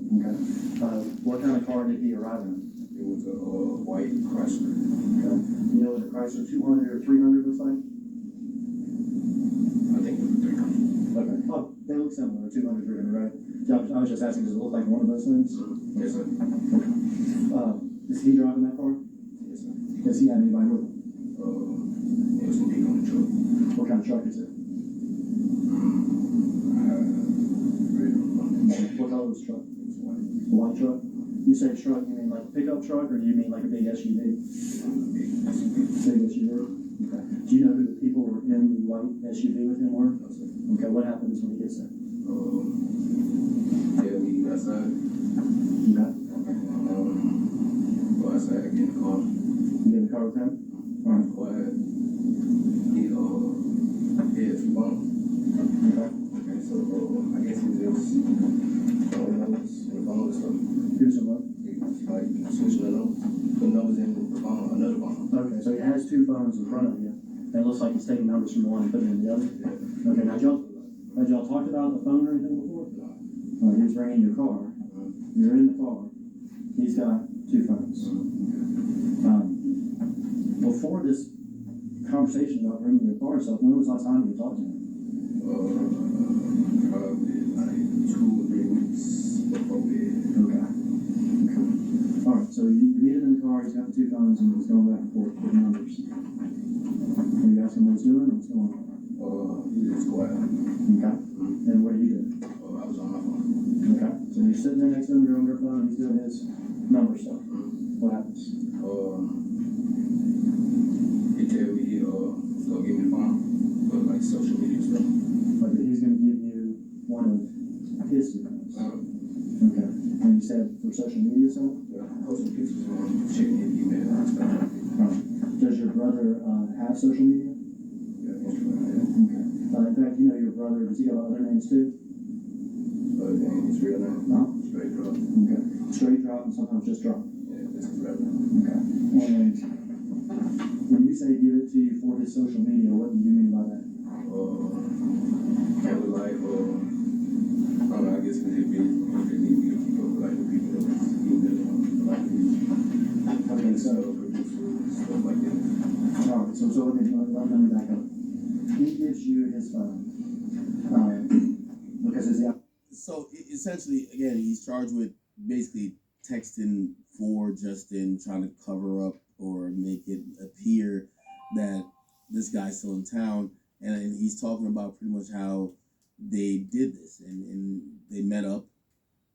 Okay. What kind of car did he arrive in? It was a white Chrysler. Okay. You know what a Chrysler 200 or 300 looks like? I think it was a 300. Okay. Oh, they look similar, 200, 300, right? I was just asking, does it look like one of those things? Yes, sir. Is he driving that car? Yes, sir. Does he have anybody with him? It was some people on the truck. What kind of truck is it? What color was the truck? It was white. A white truck? You say truck, you mean like a pickup truck, or do you mean like a big SUV? Big SUV? Okay. Do you know who the people were in the white SUV with him were? No, sir. Okay, what happens when he gets there? Yeah, we outside. Okay. Go outside, get in the car. You get in the car with him? Alright. Quiet. He had 2 bombs. Okay. Okay, so I guess he just the phone and stuff. Here's a what? He was like switching the numbers in the phone, another phone. Okay, so he has 2 phones in front of you. And it looks like he's taking numbers from one and putting it in the other. Yeah. Okay, now had y'all talked about the phone or anything before? No. He's ringing your car. You're in the car. He's got 2 phones. Before this conversation about ringing your car and stuff, when was the last time you talked to him? Probably like 2 or 3 weeks before bed. Okay. Alright, so you meet him in the car, he's got the 2 phones and he's going back and forth with numbers. Are you asking what he's doing or what's going on? He was just quiet. Okay. And what are you doing? I was on my phone. Okay. So you're sitting there next to him, you're on your phone, he's doing his number stuff. What happens? He tell me he was gonna give me the phone for like social media stuff. Like that he's gonna give you one of his 2 phones. Okay. And you said for social media stuff? Yeah, posting pictures and checking his email and stuff. Does your brother have social media? Yeah, Instagram. Yeah. Okay. In fact, you know your brother, does he got other names too? His real name? No. Straight Drop. Okay. Straight Drop and sometimes just Drop. Yeah, that's his real name. Okay. And when you say give it to you for his social media, what do you mean by that? Kind of like, I don't know, I guess because he need me to keep up with like the people that was emailing like Okay, so producers, stuff like that. alright, so let me back up. He gives you his phone. Because it's the So essentially, again, he's charged with basically texting for Justin, trying to cover up or make it appear that this guy's still in town. And he's talking about pretty much how they did this. And they met up,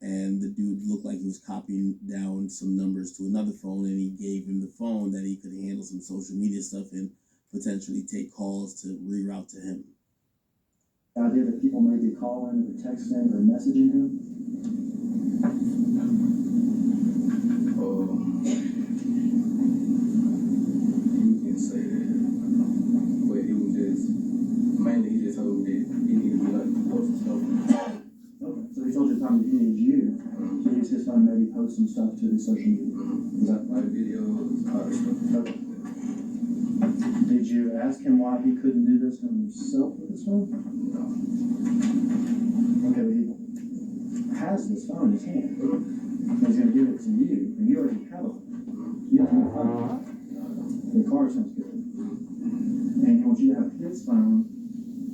and the dude looked like he was copying down some numbers to another phone, and he gave him the phone that he could handle some social media stuff and potentially take calls to reroute to him. idea that people may be calling or texting or messaging him? You can say that, but it was just mainly he just told me that he needed me like to post some stuff. Okay, so he told you the time that he needs you to use his phone, maybe post some stuff to his social media. Is that Like videos, all that stuff. okay? Did you ask him why he couldn't do this himself with his phone? No. Okay, but he has this phone in his hand. And he's going to give it to you, and you already have it. You have your phone. The car sounds good. And he wants you to have his phone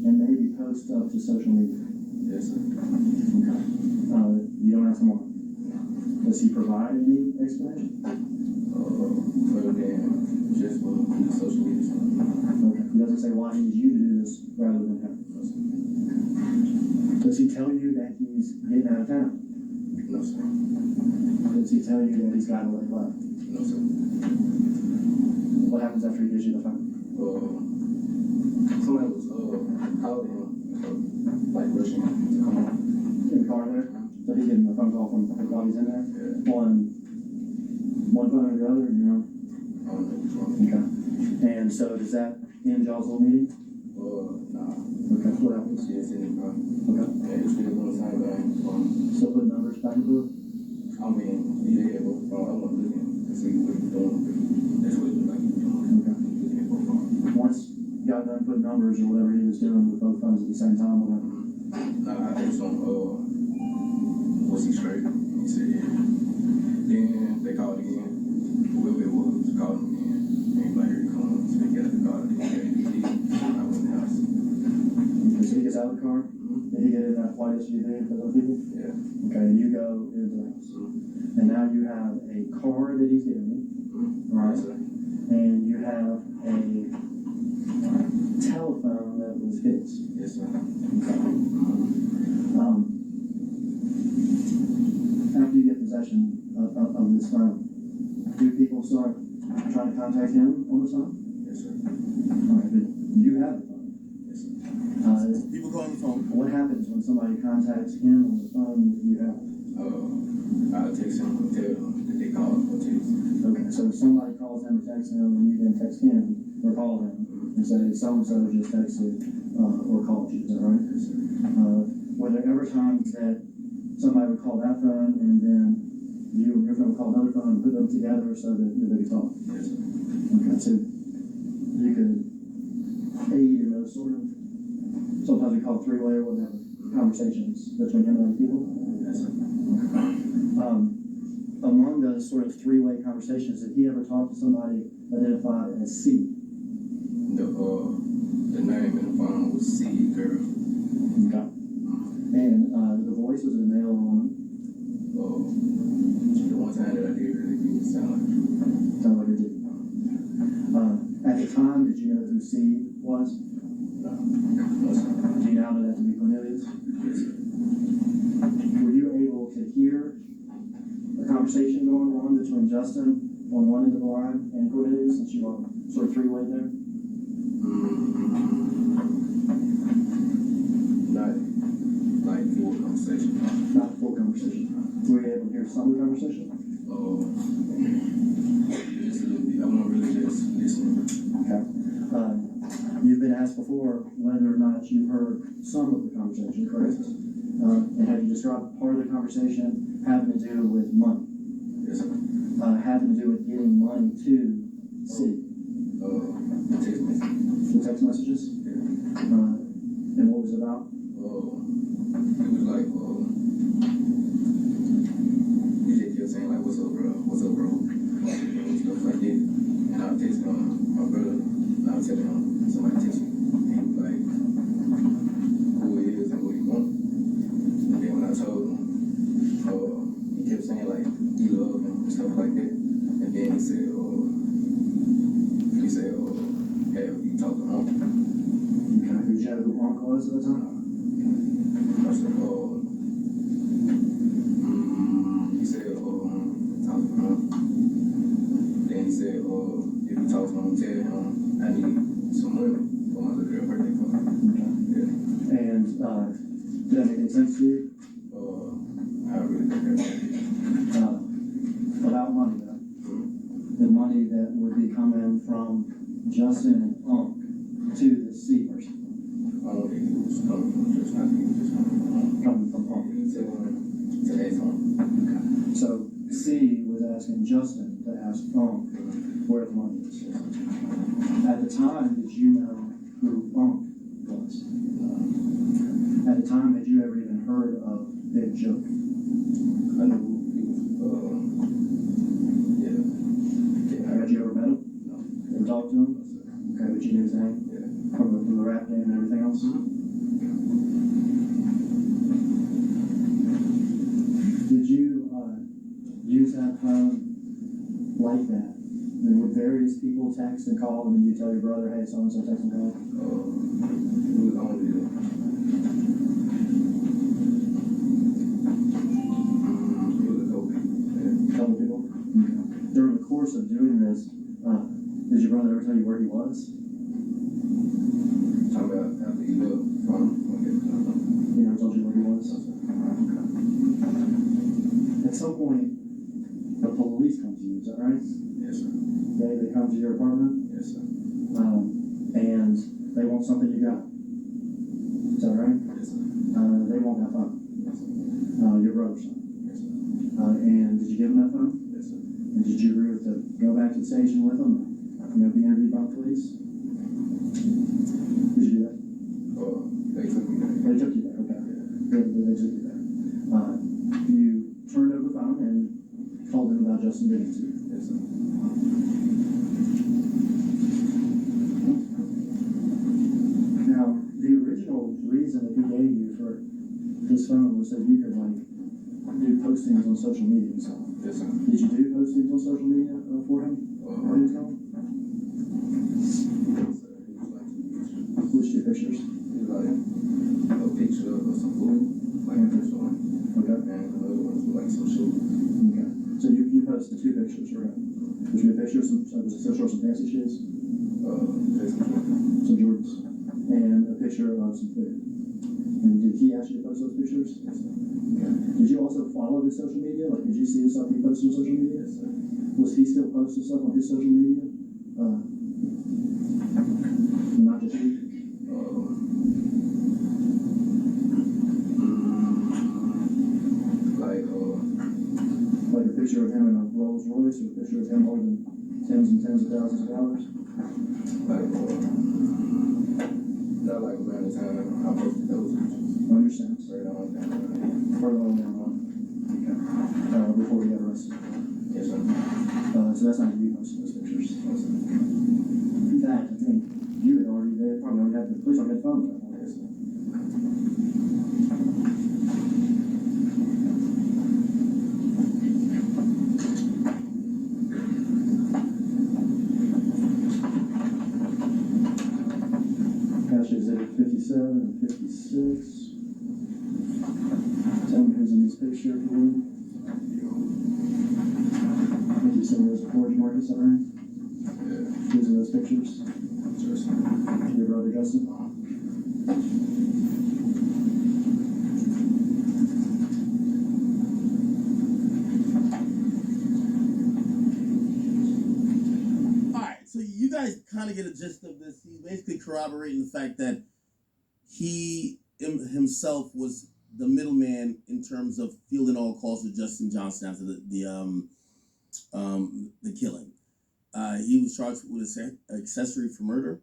and maybe post stuff to social media. Yes, sir. Okay. You don't ask him why. Does he provide any explanation? Further than just for the social media stuff. Okay. He doesn't say why he needs you to do this rather than him. Does he tell you that he's getting out of town? No, sir. Does he tell you that he's got a leg left? No, sir. What happens after he gives you the phone? Somebody was calling him, like rushing him to come on. In the car there? So he's getting a phone call from while he's in there? Yeah. On one phone or the other, you know? I don't know which one. Okay. And so does that end y'all's little meeting? Nah. Okay. What happens? She just in the car. Okay. Yeah, it's really doing the same thing. Still put numbers back and forth? I mean, yeah, but I wasn't looking to see what he was doing. That's what it looked like he was doing. Okay. Looking at both phones. Once you got done putting numbers or whatever he was doing with both phones at the same time, whatever. Nah, I asked him, was he straight? He said, yeah. Then they called again. Whoever it was called him again. And he like, here he comes. So he got the car. Then he got the key. I went in the house. So he gets out of the car? Did he get in that white SUV with other people? Yeah. Okay, and you go into the house. And now you have a car that he's given you. Right? Yes, sir. And you have a telephone that was his. Yes, sir. After you get possession of this phone, do people start trying to contact him on the phone? Yes, sir. All right, but you have the phone. Yes, sir. People call on the phone. What happens when somebody contacts him on the phone that you have? I'll text him and tell him that they called or text. Okay, so if somebody calls him or texts him, and you then text him or call him and say, so-and-so just texted or called you, is that right? Yes, sir. Were there ever times that somebody would call that phone and then you and your phone would call another phone and put them together so that they could talk? Yes, sir. Okay, so you could aid in those sort of, sometimes we call three-way or whatever, conversations between him and other people? Yes, sir. Among those sort of three-way conversations, did he ever talk to somebody identified as C? The name in the phone was C girl. Okay. And the voice was a male or woman? The one time that I did really didn't sound like Sounds like it did. At the time, did you know who C was? no, sir. Do you now know that to be Cornelius? Yes, sir. Were you able to hear a conversation going on between Justin on one end of the line and Cornelius, since you are sort of three-way there? Not like full conversation. Not full conversation. Were you able to hear some of the conversation? Just a little bit. I wasn't really just listening. Okay. You've been asked before whether or not you heard some of the conversation, correct? And have you described part of the conversation having to do with money? Yes, sir. Having to do with getting money to C? Text message. The text messages? Yeah. And what was it about? It was like, he just kept saying like, what's up, bro? What's up, bro? And stuff like that. And I was texting my brother, and I was telling him, somebody text me. And he was like, who he is and what he wants. And then when I told him, he kept saying like, he loved him and stuff like that. And then he said, hey, you talk to him. Okay. Did you know who Uncle was at the time? I said, he said, talk to him. Then he said, if you talk to him, tell him I need some money for my little girl birthday party. Okay. Yeah. And did that make any sense to you? I really think that's it. About money, though. The money that would be coming from Justin and Unc to the C person. I don't think he was coming from just not he was just Coming from Unc. He said to ask him. So C was asking Justin to ask Unc where the money is. At the time, did you know who Unc was? At the time, had you ever even heard of Big Joke? I knew he was, yeah. Had you ever met him? No. Ever talked to him? Okay, but you knew his name? Yeah. From the rap game and everything else? Did you use that phone like that? And would various people text and call, and then you tell your brother, hey, so-and-so text and call? It was only it was a couple people. Yeah. Couple people? During the course of doing this, did your brother ever tell you where he was? Talking about after he left from He never told you where he was? At some point, the police come to you, is that right? Yes, sir. They come to your apartment? Yes, sir. And they want something you got. Is that right? Yes, sir. They want that phone. Yes, sir. Your brother's phone. Yes, sir. And did you give him that phone? Yes, sir. And did you agree to go back to the station with him? Be interviewed by the police? Did you do that? They took me there. They took you there, okay. They took you there. You turned over the allowed Justin to give it to you. Yes, sir. Now, the original reason that he gave you for his phone was that you could like do postings on social media and stuff. Yes, sir. Did you do postings on social media for him? Or his phone? Which two pictures? It's like a picture of some food, like a restaurant, Okay. and another one was like some shoes. Okay. So you posted two pictures, right? Did you get a picture of some, was it some fancy shoes? Some Jordans. And a picture of some food. And did he ask you to post those pictures? Yes, sir. Okay. Did you also follow his social media? Like, did you see the stuff he posted on social media? Yes, sir. Was he still posting stuff on his social media? Not just you? Like a picture of him in a Rolls Royce, or a picture of him holding tens and tens of thousands of dollars? Not like around the time I posted those pictures. Understand? Right on down. Further on down the line. Okay. Before he got arrested. Yes, sir. So that's not you posting those pictures. Yes, sir. In fact, I think you had already, they probably already had the police on that phone at that point. Yes, sir. Cash exhibit 57 and 56. Tell me who's in this picture, if you would. I think you said there's a forge market, is that right? Yeah. Who's in those pictures? Justin. Your brother Justin? Alright, so you guys kind of get a gist of this. He's basically corroborating the fact that he himself was the middleman in terms of fielding all calls to Justin Johnson after the killing. He was charged with accessory for murder.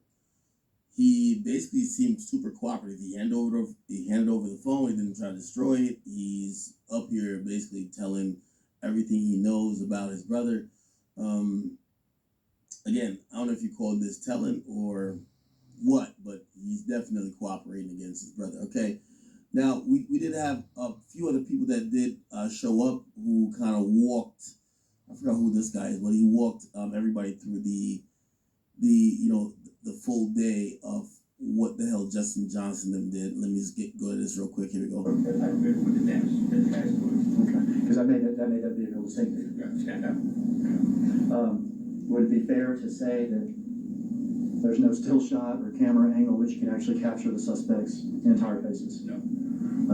He basically seemed super cooperative. He handed over the phone. He didn't try to destroy it. He's up here basically telling everything he knows about his brother. Again, I don't know if you call this telling or what, but he's definitely cooperating against his brother. Okay. Now, we did have a few other people that did show up who kind of walked, I forgot who this guy is, but he walked everybody through the full day of what the hell Justin Johnson them did. Let me just go to this real quick. Here we go. Okay. Because I made that vehicle distinctive. Stand up. Would it be fair to say that there's no still shot or camera angle which can actually capture the suspect's entire faces? No.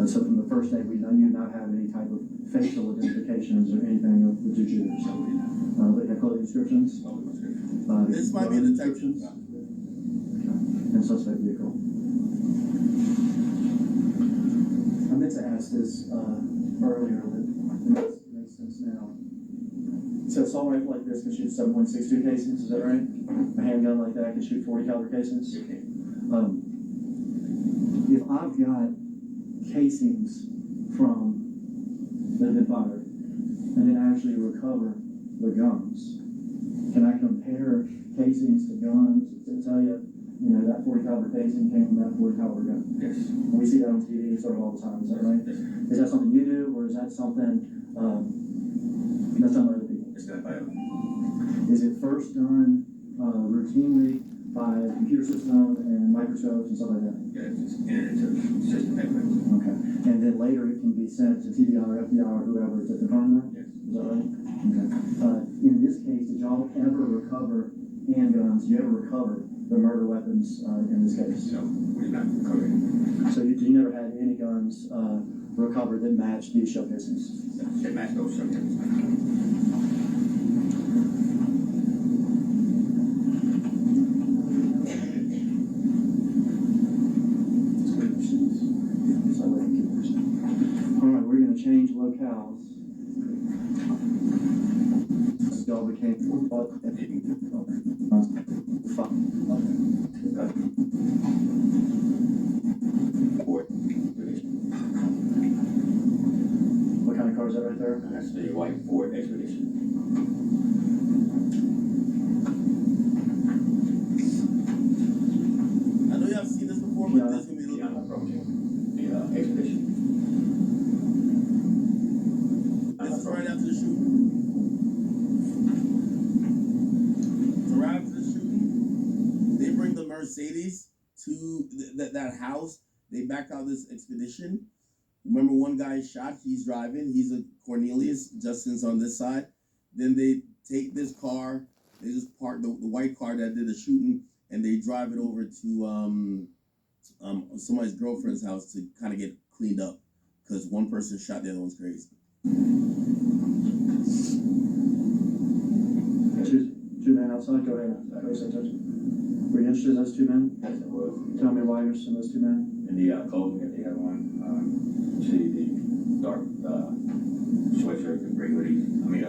So from the first day, you did not have any type of facial identifications or anything of the two shooters. They have clothing descriptions. This might be a detective. And suspect vehicle. I meant to ask this earlier, but it makes sense now. So assault rifle like this can shoot 7.62 casings, is that right? A handgun like that can shoot 40 caliber casings. Okay. If I've got casings from that have been fired, and then actually recover the guns, can I compare casings to guns to tell you, that 40 caliber casing came from that 40 caliber gun? Yes. And we see that on TV sort of all the time, is that right? Yes. Is that something you do, or is that something that's done by other people? It's done by a Is it first done routinely by computer system and microscopes and stuff like that? it's entered into the system that way. Okay. And then later it can be sent to TBI or FBI or whoever to confirm that? Yes. Is that right? Okay. In this case, did y'all ever recover handguns? Did you ever recover the murder weapons in this case? No, we did not recover it. So you never had any guns recovered that matched these shell casings? It matched those subjects. Alright, we're going to change locales. Y'all became Ford Expedition. what kind of car is that right there? That's the white Ford Expedition. I know y'all seen this before, but Yeah. this is gonna be a Yeah, little. I'm approaching the expedition. This is right after the shooting. So right after the shooting, they bring the Mercedes to that house. They back out this expedition. Remember, one guy is shot. He's driving. He's a Cornelius. Justin's on this side. Then they take this car. They just park the white car that did the shooting, and they drive it over to somebody's girlfriend's house to kind of get cleaned up because one person shot, the other one's crazy. Two men outside. Go ahead. Were you interested in those two men? Yes, it was. Tell me why you're interested in those two men. And the clothing that they had on, see the dark sweatshirt with gray hoodies. I mean,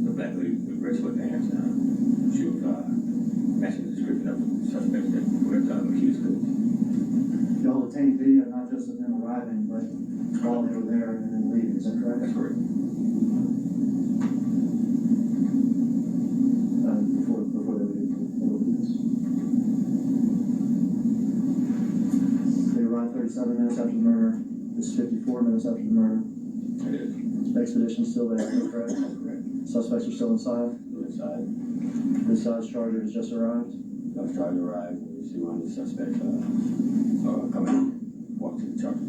the black hoodie with gray sweatpants. She was matching the description of the suspects that were accused of. Y'all obtained video not just of them arriving, but while they were there and then leaving. Is that correct? That's correct. Before they leave this. They arrived 37 minutes after the murder. This is 54 minutes after the murder. It is. Expedition's still there, correct? That's correct. Suspects are still inside. Still inside. This Dodge Charger has just arrived. Dodge Charger arrived. We see one of the suspects coming in, walk to the Charger.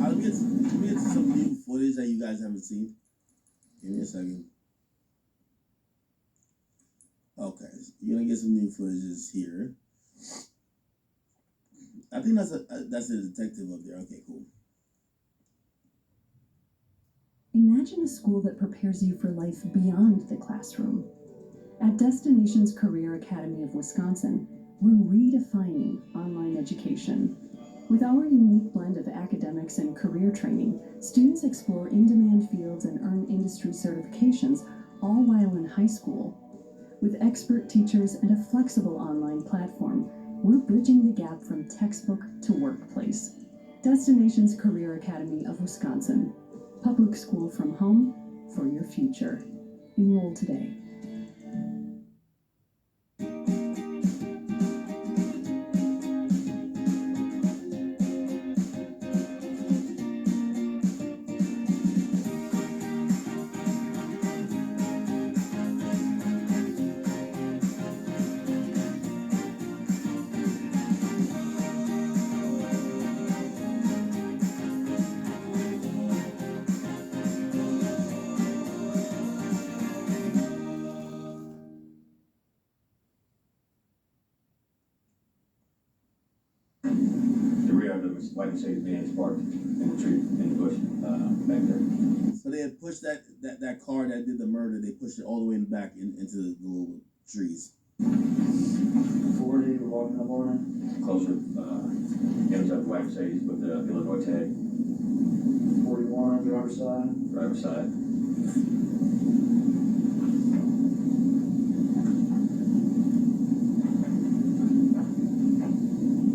Let me get to some new footage that you guys haven't seen. Give me a second. Okay, so you're gonna get some new footages here. I think that's a detective up there. Okay, cool. Imagine a school that prepares you for life beyond the classroom. At Destinations Career Academy of Wisconsin, we're redefining online education. With our unique blend of academics and career training, students explore in-demand fields and earn industry certifications, all while in high school. With expert teachers and a flexible online platform, we're bridging the gap from textbook to workplace. Destinations Career Academy of Wisconsin. Public school from home for your future. Enroll today. White Mercedes-Benz parked in the tree, in the bush, back there. So they had pushed that car that did the murder. They pushed it all the way in the back into the little trees. 40, we're walking up on it. Closer, ends up White Mercedes with the Illinois tag. 41, driver's side. Driver's side.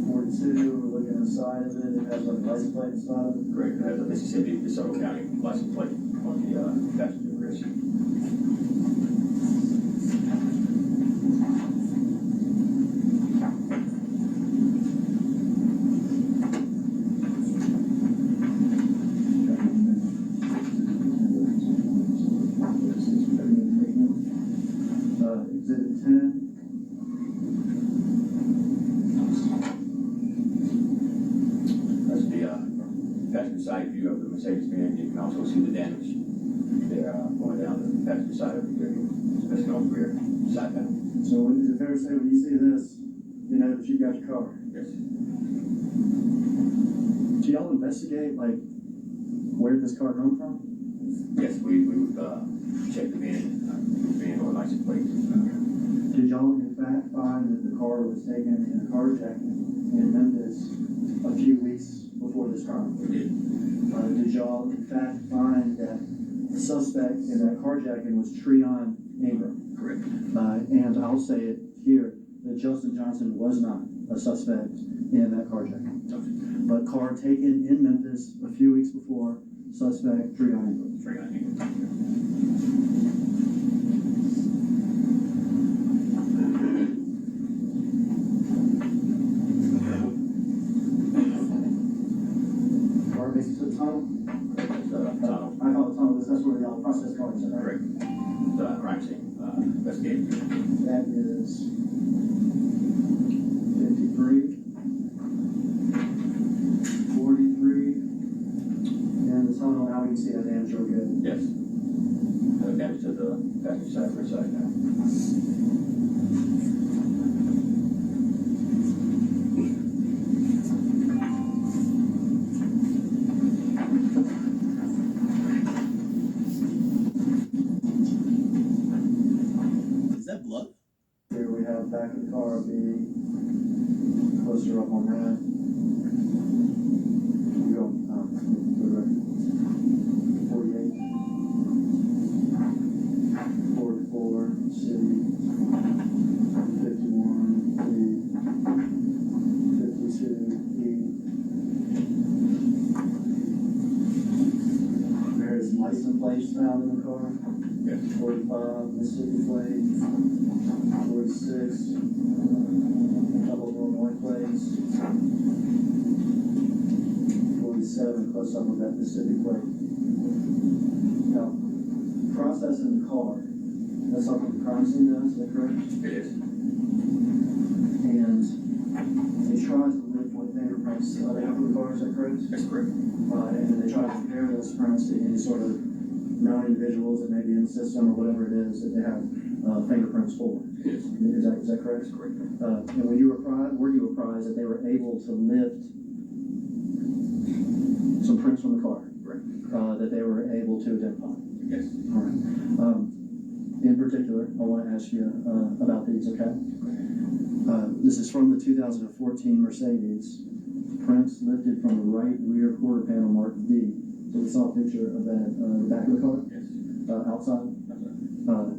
42, we're looking inside of it. It has like a license plate inside of it. Correct. It has a Mississippi DeSoto County license plate on the passenger rear. Exhibit 10. That's the passenger side view of the Mercedes-Benz. You can also see the damage there going down the passenger side of the vehicle, especially on the rear side panel. So is it fair to say when you see this, you know that you got your car? Yes. Do y'all investigate like where did this car come from? Yes, we would check the VIN or license plate. verified that the car was taken in a carjacking in Memphis a few weeks before this crime? We did. Did y'all in fact find that the suspect in that carjacking was Treon Ingram? Correct. And I'll say it here, that Justin Johnson was not a suspect in that carjacking. Okay. But car taken in Memphis a few weeks before, suspect Treon Ingram. Straight on here. Car makes it to the tunnel. That's tunnel. I call it tunnel, that's where the process car is, right? Correct. The crime scene. Investigating. That is 53, 43, and the tunnel, now we can see that damage real good. Yes. Damage to the passenger side for a side now. Is that blood? Here we have back of the car, be closer up on that. You go, 48, 44, city, 51, E, 52, E. There's license plates found in the car. Yes. 45, Mississippi plate, 46, couple of Illinois plates, 47, close up of that Mississippi plate. Now, processing the car, that's something the crime scene does, is that correct? It is. And they try to lift what fingerprints they have on the car, is that correct? That's correct. And they try to compare those prints to any sort of known individuals that may be in the system or whatever it is that they have fingerprints for. It is. Is that correct? That's correct. And when you were you apprised that they were able to lift some prints from the car? Correct. That they were able to identify? Yes. All right. In particular, I want to ask you about these, okay? This is from the 2014 Mercedes. Prints lifted from the right rear quarter panel marked D. So we saw a picture of that, the back of the car, Yes. outside. That's right.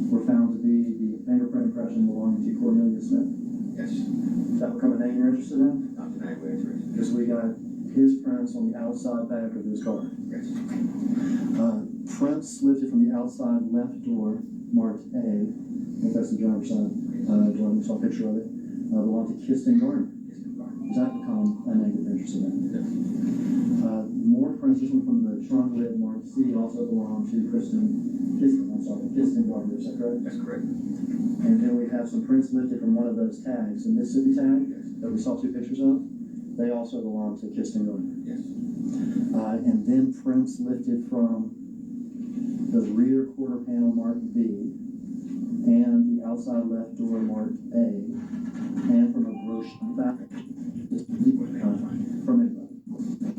Were found to be the fingerprint impression belonging to Cornelius Smith. Yes. Does that become a name you're interested in? Not tonight, we're interested. Because we got his prints on the outside back of his car. Yes. Prints lifted from the outside left door marked A. I think that's the driver's side. Jordan, we saw a picture of it. Belonged to Kirsten Garner. Yes, we are. Does that become a name you're interested in? Yes. More prints, this one from the trunk lid marked C, also belong to Kirsten Gardner, is that correct? That's correct. And then we have some prints lifted from one of those tags, the Mississippi tag Yes. that we saw two pictures of. They also belong to Kirsten Gardner. Yes. And then prints lifted from the rear quarter panel marked B and the outside left door marked A and from a brochure back from anybody.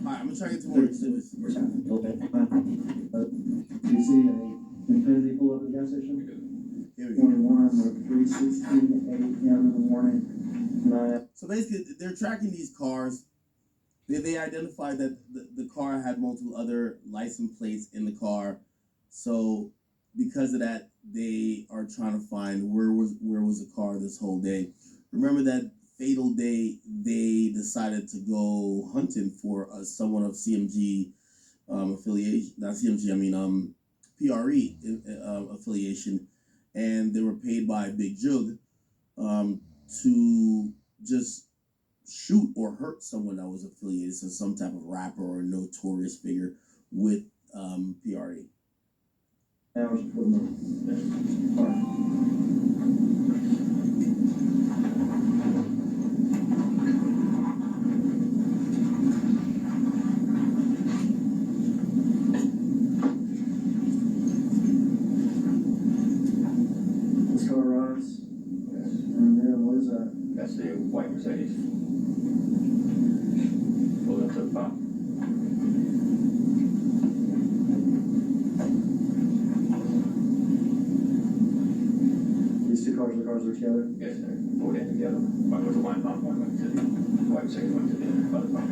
Alright, I'm gonna try to get to more into this. Okay. Do you see a Infinity pull up at the gas station? Here we go. 21 or 3:16 8 a.m. in the morning. 9. So basically, they're tracking these cars. They identified that the car had multiple other license plates in the car. So because of that, they are trying to find where was the car this whole day. Remember that fatal day they decided to go hunting for someone of CMG affiliation, not CMG, I mean PRE affiliation, and they were paid by Big Jug to just shoot or hurt someone that was affiliated to some type of rapper or notorious figure with PRE. Hours before the morning. All right. This car arrives, Yes. and then what is that? That's the white Mercedes. Pulled up to the top. These two cars are the cars cars were together? Yes, sir. Pulled in together. One was the wine pump, one went to the white second went to the other pump.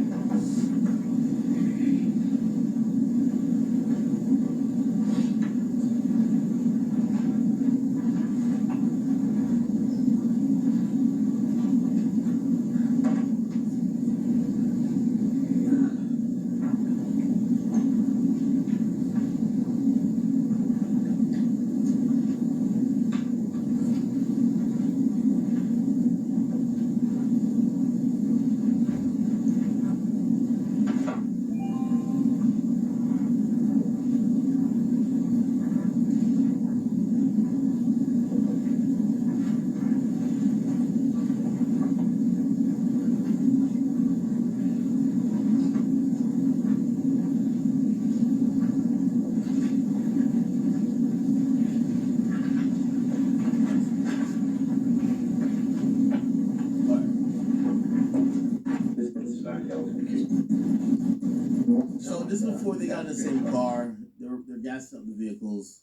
So this is before they got in the same car. They're gassing up the vehicles.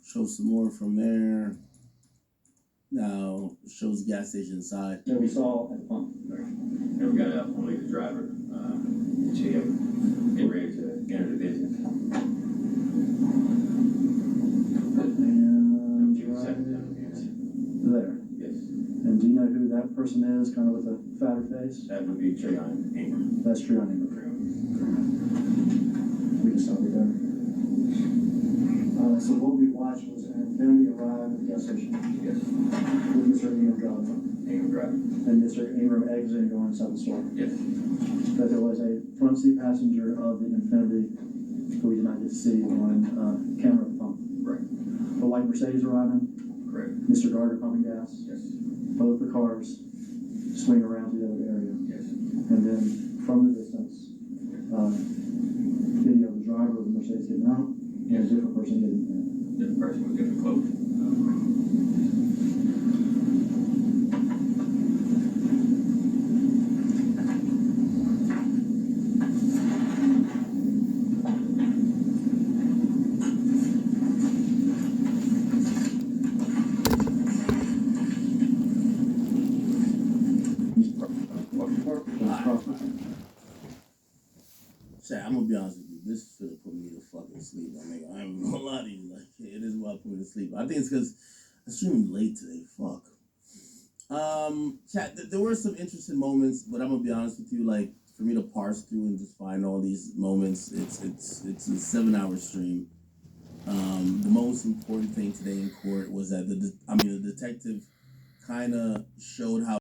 Show some more from there. Now shows the gas station inside. That we saw at the pump. And we got only the driver. She getting ready to enter the business. And She was second time there. Yes. And do you know who that person is, kind of with a fatter face? That would be Trayon Ingram. That's true, I know. We can stop it there. So what we watched was an Infiniti arrive at the gas station Yes. with Mr. Ingram driving, Ingram driving. and Mr. Ingram exiting going inside the store. Yes. That there was a front seat passenger of the Infiniti who we did not get to see on camera at the pump. Right. The white Mercedes arriving, Correct. Mr. Gardner pumping gas, Yes. both the cars swing around to the other area. Yes. And then from the distance, video of the driver of the Mercedes getting out and a different person getting in. The person was getting close. Chat, I'm gonna be honest with you. This should have put me to fucking sleep. I mean, I ain't gonna lie to you. Like, it is what put me to sleep. I think it's because I streamed late today. Fuck. Chat, there were some interesting moments, but I'm gonna be honest with you. Like, for me to parse through and just find all these moments, it's a 7-hour stream. The most important thing today in court was that the detective kind of showed how